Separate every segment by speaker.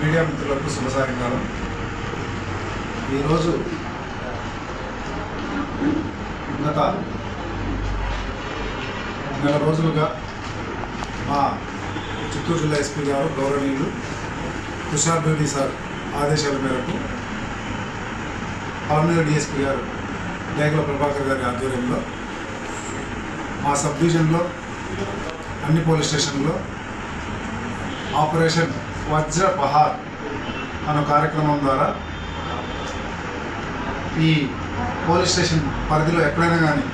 Speaker 1: Media మిత్రులకు శుభ సాయంకాలం. ఈరోజు గత నెల రోజులుగా మా చిత్తూరు జిల్లా ఎస్పీ గారు గౌరవనీయులు తుషార్ బేడి సార్ ఆదేశాల మేరకు పలమనేరు డిఎస్పీ గారు డేగల ప్రభాకర్ గారి ఆధ్వర్యంలో మా సబ్ డివిజన్లో అన్ని పోలీస్ స్టేషన్లో ఆపరేషన్ వజ్ర బహార్ అనే కార్యక్రమం ద్వారా ఈ పోలీస్ స్టేషన్ పరిధిలో ఎక్కడైనా కానీ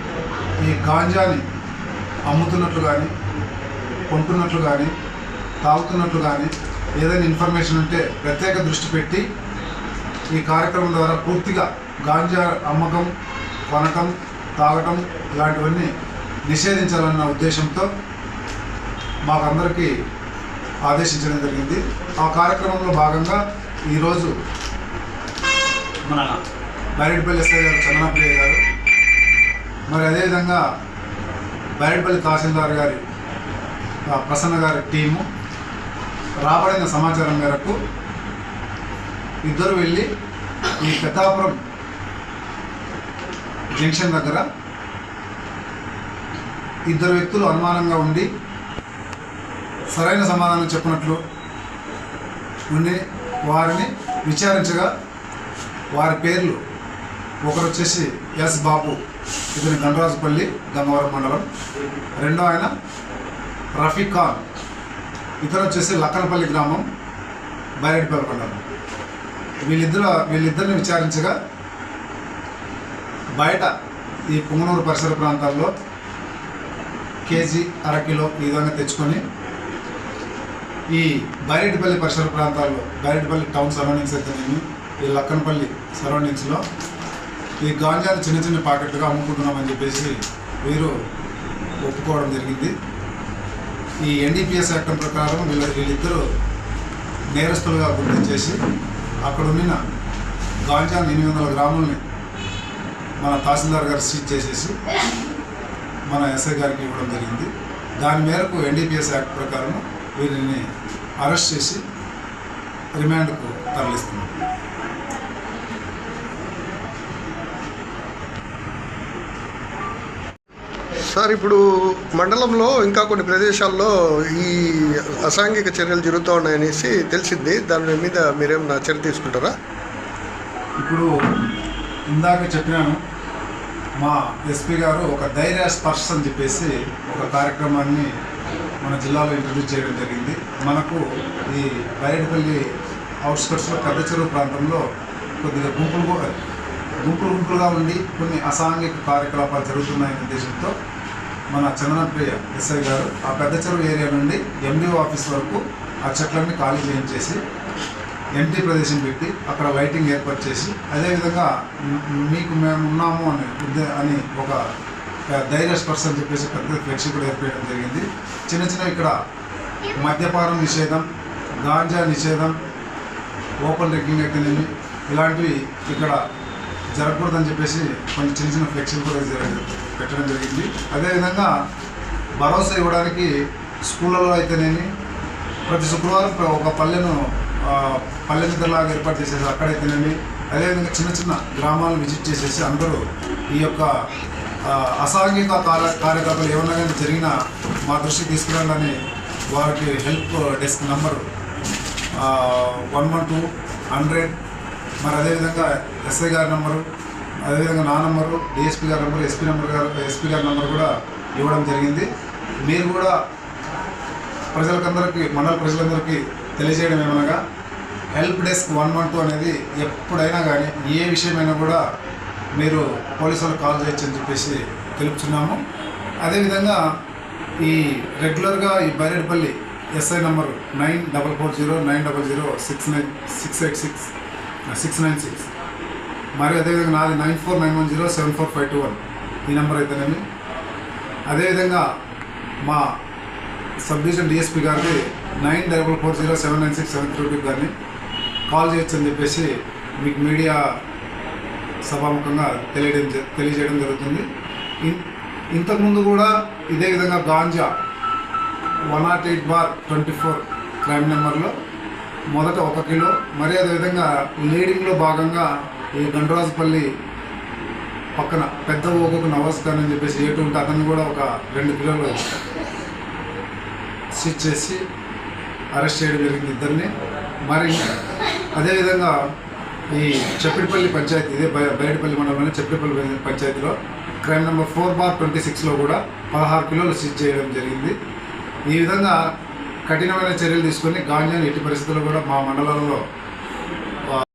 Speaker 1: ఈ గాంజాని అమ్ముతున్నట్లు కానీ కొంటున్నట్లు కానీ తాగుతున్నట్లు కానీ ఏదైనా ఇన్ఫర్మేషన్ ఉంటే ప్రత్యేక దృష్టి పెట్టి ఈ కార్యక్రమం ద్వారా పూర్తిగా గాంజా అమ్మకం, కొనటం, తాగటం ఇలాంటివన్నీ నిషేధించాలన్న ఉద్దేశంతో మాకందరికీ ఆదేశించడం జరిగింది. ఆ కార్యక్రమంలో భాగంగా ఈరోజు మన బైరెడ్డిపల్లి ఎస్ఐ గారు చందనప్రియ గారు, మరి అదేవిధంగా బైరెడ్డిపల్లి తహసీల్దార్ గారి ప్రసన్న గారి టీము రాబడిన సమాచారం మేరకు ఇద్దరు వెళ్ళి ఈ పెద్దాపురం జంక్షన్ దగ్గర ఇద్దరు వ్యక్తులు అనుమానంగా ఉండి సరైన సమాధానం చెప్పినట్లు ఉండి వారిని విచారించగా వారి పేర్లు ఒకరు వచ్చేసి ఎస్ బాబు, ఇతని గండరాజుపల్లి గంగవరం మండలం, రెండో ఆయన రఫీక్ ఖాన్, ఇతను వచ్చేసి లక్కనపల్లి గ్రామం, బైరెడ్డిపల్లి మండలం. వీళ్ళిద్దరిని విచారించగా బయట ఈ పుంగనూరు పరిసర ప్రాంతాల్లో కేజీ అరకిలో ఈ విధంగా తెచ్చుకొని ఈ బైరెడ్డిపల్లి పరిసర ప్రాంతాల్లో బైరెడ్డిపల్లి టౌన్ సరౌండింగ్స్ అయితేనేమి ఈ లక్కనపల్లి సరౌండింగ్స్లో ఈ గాంజాలు చిన్న చిన్న ప్యాకెట్లుగా అమ్ముకుంటున్నామని చెప్పేసి వీరు ఒప్పుకోవడం జరిగింది. ఈ ఎన్డీపీఎస్ యాక్ట్ ప్రకారం వీళ్ళిద్దరూ నేరస్తులుగా గుర్తించేసి అక్కడ ఉన్న గాంజా 800 గ్రాములని మన తహసీల్దార్ గారు సీజ్ చేసేసి మన ఎస్ఐ గారికి ఇవ్వడం జరిగింది. దాని మేరకు ఎన్డీపీఎస్ యాక్ట్ ప్రకారం వీరిని అరెస్ట్ చేసి రిమాండ్కు తరలిస్తున్నాం.
Speaker 2: సార్, ఇప్పుడు మండలంలో ఇంకా కొన్ని ప్రదేశాల్లో ఈ అసాంఘిక చర్యలు జరుగుతూ ఉన్నాయనేసి తెలిసింది. దాని మీద మీరేమన్నా చర్య తీసుకుంటారా?
Speaker 1: ఇప్పుడు ఇందాక చెప్పినాను, మా ఎస్పీ గారు ఒక ధైర్య స్పర్శ అని చెప్పేసి ఒక కార్యక్రమాన్ని మన జిల్లాలో ఇంట్రడ్యూస్ చేయడం జరిగింది. మనకు ఈ బైరెడ్డిపల్లి అవుట్స్కట్స్లో పెద్ద చెరువు ప్రాంతంలో కొద్దిగా గుంపులుగా ఉండి కొన్ని అసాంఘిక కార్యకలాపాలు జరుగుతున్నాయనే ఉద్దేశంతో మన చందనప్రియ ఎస్ఐ గారు ఆ పెద్ద చెరువు ఏరియా నుండి ఎండిఓ ఆఫీస్ వరకు ఆ చెట్లన్నీ ఖాళీ చేయించేసి ఎంటీ ప్రదేశం పెట్టి అక్కడ లైటింగ్ ఏర్పాటు చేసి అదేవిధంగా మీకు మేము ఉన్నాము అని ఒక ధైర్య స్పర్శ అని చెప్పేసి పెద్ద ఫ్లెక్సీ కూడా ఏర్పడడం జరిగింది. చిన్న ఇక్కడ మద్యపానం నిషేధం, గాంజా నిషేధం, ఓపెన్ డ్రింకింగ్ అయితేనేమి ఇలాంటివి ఇక్కడ జరగకూడదని చెప్పేసి కొన్ని చిన్న ఫ్లెక్సీలు కూడా పెట్టడం జరిగింది. అదేవిధంగా భరోసా ఇవ్వడానికి స్కూళ్ళలో అయితేనేమి ప్రతి శుక్రవారం ఒక పల్లె నిద్రలాగా ఏర్పాటు చేసేసి అక్కడైతేనేమి అదేవిధంగా చిన్న గ్రామాలను విజిట్ చేసేసి అందరూ ఈ యొక్క అసాంఘిక కార్యకలాపాలు ఏమన్నా కానీ జరిగినా మా దృష్టికి తీసుకురావాలని వారికి హెల్ప్ డెస్క్ నంబరు 11200, మరి అదేవిధంగా ఎస్ఐ గారి నంబరు, అదేవిధంగా నా నంబరు, డిఎస్పీ గారి నంబరు, ఎస్పీ గారి నంబరు కూడా ఇవ్వడం జరిగింది. మీరు కూడా ప్రజలకందరికీ, మండల ప్రజలందరికీ తెలియజేయడం ఏమనగా హెల్ప్ డెస్క్ 112 అనేది ఎప్పుడైనా కానీ ఏ విషయమైనా కూడా మీరు పోలీసు వాళ్ళకి కాల్ చేయొచ్చు అని చెప్పేసి తెలుపుతున్నాము. అదేవిధంగా ఈ రెగ్యులర్గా ఈ బైరెడ్డిపల్లి ఎస్ఐ నంబరు 9440906096 మరి అదేవిధంగా నాది 9491074521 ఈ నెంబర్ అయితేనేమి. అదేవిధంగా మా సబ్ డివిజన్ డిఎస్పీ గారిది 9440796732 గారిని కాల్ చేయొచ్చు అని చెప్పేసి మీకు మీడియా సభాముఖంగా తెలియజేయడం జరుగుతుంది. ఇంతకుముందు కూడా ఇదే విధంగా గాంజా 108/24 క్రైమ్ నెంబర్లో మొదట 1 కిలో, మరి అదేవిధంగా లీడింగ్లో భాగంగా ఈ గండ్రాజుపల్లి పక్కన పెద్ద ఓగుకు నవాజ్ ఖాన్ అని చెప్పేసి ఏటు ఉంటే అతన్ని కూడా ఒక 2 కిలోలు సీజ్ చేసి అరెస్ట్ చేయడం జరిగింది ఇద్దరిని. మరి అదేవిధంగా ఈ చప్పిడిపల్లి పంచాయతీ, ఇదే బయటపల్లి మండలంలోని చప్పిడిపల్లి పంచాయతీలో క్రైమ్ నెంబర్ 4/26లో కూడా 16 కిలోలు సీజ్ చేయడం జరిగింది. ఈ విధంగా కఠినమైన చర్యలు తీసుకొని గాంజాని ఎట్టి పరిస్థితుల్లో కూడా మా మండలంలో